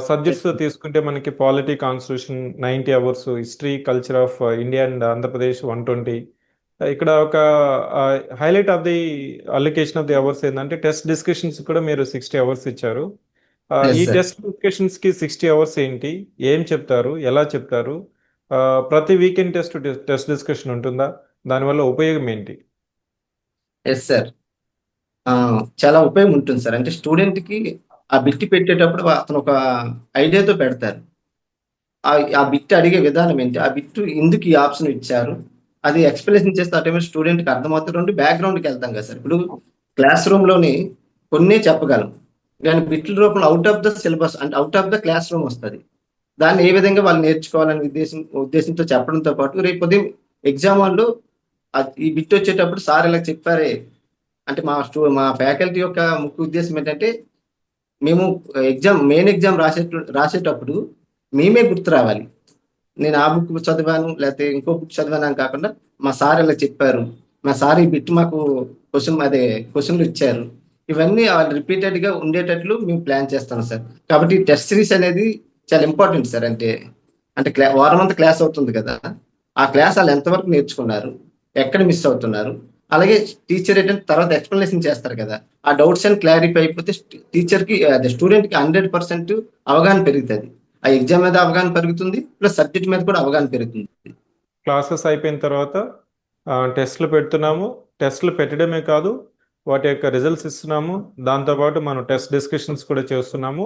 Subjects తీసుకుంటే మనకి polity, constitution 90 hours, history, culture of India and Andhra Pradesh 120. ఇక్కడ ఒక highlight of the allocation of the hours ఏంటంటే test discussions కూడా మీరు 60 అవర్స్ ఇచ్చారు. ఈ ఎస్ సార్. టెస్ట్ డిస్కషన్స్ కి 60 అవర్స్ ఏంటి, ఏం చెప్తారు, ఎలా చెప్తారు? ప్రతి వీకెండ్ టెస్ట్ డిస్కషన్ ఉంటుందా? దానివల్ల ఉపయోగం ఏంటి? Yes sir. చాలా ఉపయోగం ఉంటుంది సార్. అంటే స్టూడెంట్‌కి ఆ బిట్ పెట్టేటప్పుడు అతను ఒక ఐడియాతో పెడతారు. ఆ బిట్ అడిగే విధానం ఏంటి? ఆ బిట్ ఎందుకు ఈ ఆప్షన్ ఇచ్చారు? అది ఎక్స్‌ప్లనేషన్ చేస్తే ఆటోమేటిక్ స్టూడెంట్‌కి అర్థమవుతుంది. 2 బ్యాక్‌గ్రౌండ్‌కెళ్తాం కదా సార్. ఇప్పుడు క్లాస్ రూమ్‌లోని కొన్నే చెప్పగలం. కానీ బిట్ల రూపంలో ఔట్ ఆఫ్ ద సిలబస్ అంటే out of the class room వస్తది. దాన్ని ఏ విధంగా వాళ్ళు నేర్చుకోవాలనే ఉద్దేశంతో చెప్పడంతో పాటు రేపు ఉదయం ఎగ్జామ్ హాల్‌లో ఈ బిట్ వచ్చేటప్పుడు సార్ ఇలా చెప్పారే అంటే మా ఫ్యాకల్టీ యొక్క ముఖ్య ఉద్దేశ్యం ఏంటంటే మేము మెయిన్ ఎగ్జామ్ రాసేటప్పుడు మేమే గుర్తు రావాలి. నేను ఆ బుక్ చదివాను, లేతే ఇంకో బుక్ చదివాను అని కాకుండా, మా సార్ ఇలా చెప్పారు. మా సార్ ఈ బిట్ మాకు క్వెషన్‌లు ఇచ్చారు. ఇవన్నీ రిపీటెడ్‌గా ఉండేటట్లు మేము ప్లాన్ చేస్తాం సార్. కాబట్టి టెస్ట్ సిరీస్ అనేది చాలా ఇంపార్టెంట్ సార్. అంటే వారమంతా క్లాస్ అవుతుంది కదా! ఆ క్లాస్ ఆళ్ళు ఎంతవరకు నేర్చుకున్నారు? ఎక్కడ మిస్ అవుతున్నారు? అలాగే టీచర్ ఏంటంటే తర్వాత ఎక్స్‌ప్లనేషన్ చేస్తారు కదా! ఆ డౌట్స్ అన్ని క్లారిఫై అయిపోతే టీచర్‌కి అదే స్టూడెంట్‌కి 100% అవగాహన పెరుగుతది. ఆ ఎగ్జామ్ మీద అవగాహన పెరుగుతుంది. ప్లస్ సబ్జెక్ట్ మీద కూడా అవగాహన పెరుగుతుంది. క్లాసెస్ అయిపోయిన తర్వాత టెస్ట్లు పెడుతున్నాము. టెస్ట్లు పెట్టడమే కాదు, వాటి యొక్క రిజల్ట్స్ ఇస్తున్నాము. దాంతోపాటు మనం టెస్ట్ డిస్కషన్స్ కూడా చేస్తున్నాము.